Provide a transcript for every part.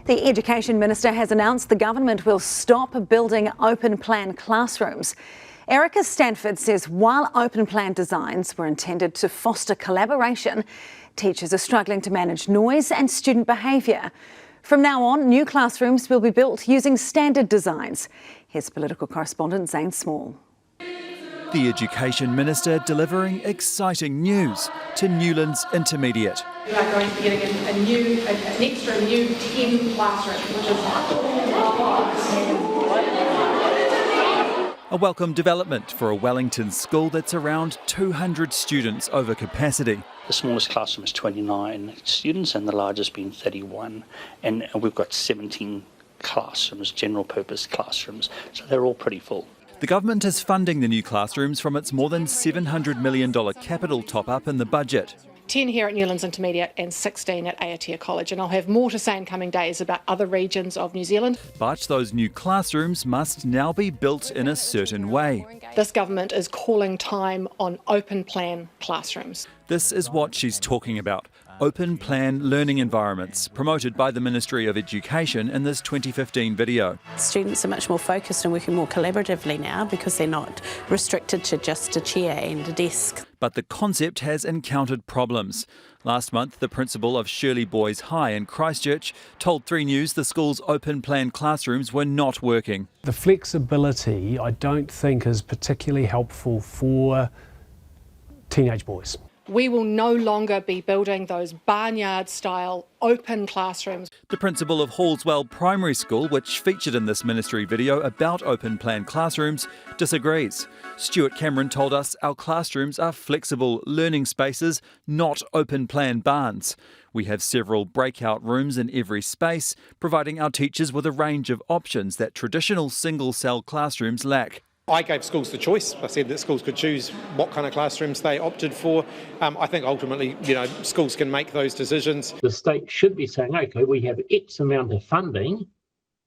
The Education Minister has announced the government will stop building open plan classrooms. Erica Stanford says while open plan designs were intended to foster collaboration, teachers are struggling to manage noise and student behaviour. From now on, new classrooms will be built using standard designs. Here's political correspondent Zane Small. The Education Minister delivering exciting news to Newlands Intermediate. We are going to be getting an extra new 10 classrooms, which is a welcome development for a Wellington school that's around 200 students over capacity. The smallest classroom is 29 students and the largest being 31. And we've got 17 classrooms, general purpose classrooms, so they're all pretty full. The government is funding the new classrooms from its more than $700 million capital top-up in the budget. 10 here at Newlands Intermediate and 16 at Aotea College, and I'll have more to say in coming days about other regions of New Zealand. But those new classrooms must now be built in a certain way. This government is calling time on open plan classrooms. This is what she's talking about. Open plan learning environments, promoted by the Ministry of Education in this 2015 video. Students are much more focused and working more collaboratively now because they're not restricted to just a chair and a desk. But the concept has encountered problems. Last month, the principal of Shirley Boys High in Christchurch told 3 News the school's open plan classrooms were not working. The flexibility I don't think is particularly helpful for teenage boys. We will no longer be building those barnyard-style open classrooms. The principal of Hallswell Primary School, which featured in this ministry video about open plan classrooms, disagrees. Stuart Cameron told us our classrooms are flexible learning spaces, not open plan barns. We have several breakout rooms in every space, providing our teachers with a range of options that traditional single-cell classrooms lack. I gave schools the choice. I said that schools could choose what kind of classrooms they opted for. I think ultimately, schools can make those decisions. The state should be saying, OK, we have X amount of funding,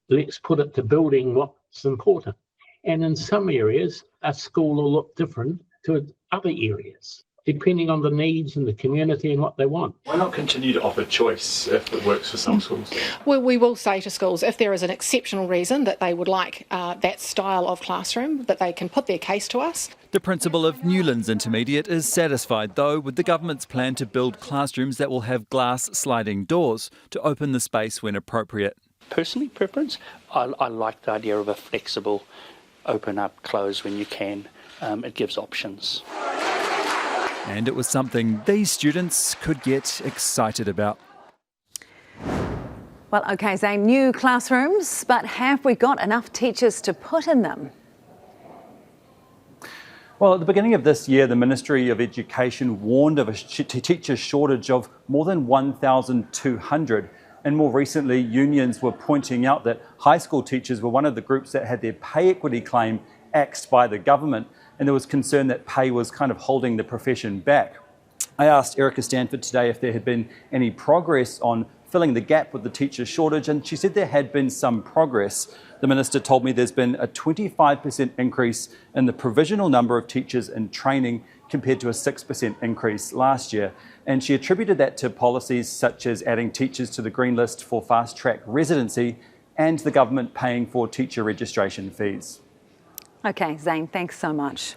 let's put it to building what's important. And in some areas, a school will look different to other areas, depending on the needs and the community and what they want. Why not continue to offer choice if it works for some schools? Well, we will say to schools, if there is an exceptional reason that they would like that style of classroom, that they can put their case to us. The principal of Newlands Intermediate is satisfied, though, with the government's plan to build classrooms that will have glass sliding doors to open the space when appropriate. Personally, preference, I like the idea of a flexible open up, close when you can. It gives options. And it was something these students could get excited about. Well, OK, Zane, new classrooms, but have we got enough teachers to put in them? Well, at the beginning of this year, the Ministry of Education warned of a teacher shortage of more than 1,200. And more recently, unions were pointing out that high school teachers were one of the groups that had their pay equity claim axed by the government. And there was concern that pay was kind of holding the profession back. I asked Erica Stanford today if there had been any progress on filling the gap with the teacher shortage, and she said there had been some progress. The minister told me there's been a 25% increase in the provisional number of teachers in training compared to a 6% increase last year. And she attributed that to policies such as adding teachers to the green list for fast-track residency and the government paying for teacher registration fees. OK, Zane, thanks so much.